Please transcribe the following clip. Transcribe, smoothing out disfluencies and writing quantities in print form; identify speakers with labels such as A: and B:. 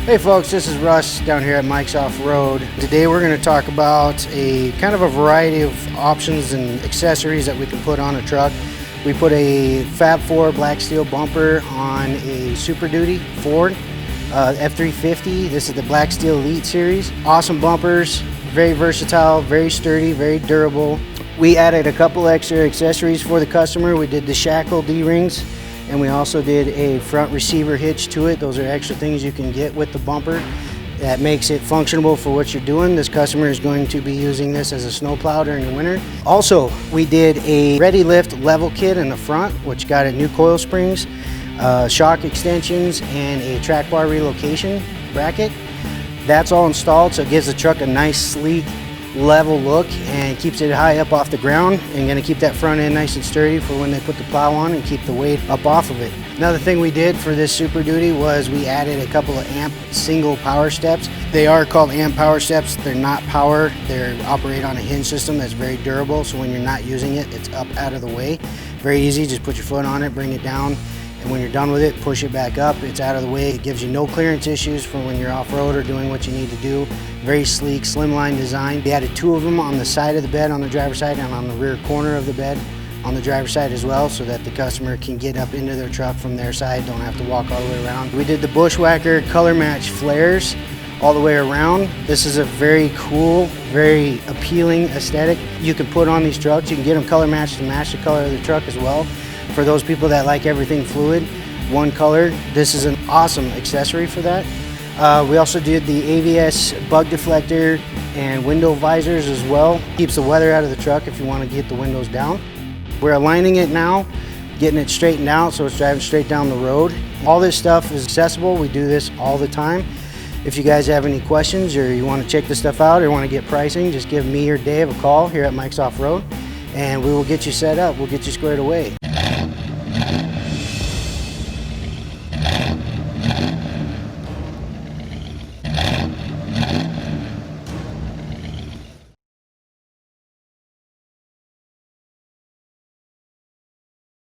A: Hey folks, this is Russ down here at Mike's Off-Road. Today we're going to talk about a kind of a variety of options and accessories that we can put on a truck. We put a Fab 4 black steel bumper on a Super Duty Ford F350. This is the Black Steel Elite series. Awesome bumpers, very versatile, very sturdy, very durable. We added a couple extra accessories for the customer. We did the Shackle D-rings, and we also did a front receiver hitch to it. Those are extra things you can get with the bumper that makes it functional for what you're doing. This customer is going to be using this as a snowplow during the winter. Also, we did a ReadyLift Level Kit in the front, which got new coil springs, shock extensions, and a track bar relocation bracket. That's all installed, so it gives the truck a nice, sleek, level look and keeps it high up off the ground, and going to keep that front end nice and sturdy for when they put the plow on and keep the weight up off of it. Another thing we did for this Super Duty was we added a couple of amp single power steps. They are called amp power steps. They're not power. They operate on a hinge system that's very durable, so when you're not using it, it's up out of the way. Very easy, just put your foot on it, bring it down, and when you're done with it, push it back up. It's out of the way. It gives you no clearance issues for when you're off-road or doing what you need to do. Very sleek, slimline design. We added two of them on the side of the bed on the driver's side and on the rear corner of the bed on the driver's side as well, so that the customer can get up into their truck from their side, don't have to walk all the way around. We did the Buschwacker color match flares all the way around. This is a very cool, very appealing aesthetic you can put on these trucks. You can get them color matched to match the color of the truck as well. For those people that like everything fluid, one color, this is an awesome accessory for that. We also did the AVS Bug Deflector and window visors as well. Keeps the weather out of the truck if you want to get the windows down. We're aligning it now, getting it straightened out so it's driving straight down the road. All this stuff is accessible. We do this all the time. If you guys have any questions or you want to check this stuff out or want to get pricing, just give me or Dave a call here at Mike's Off-Road, and we will get you set up. We'll get you squared away.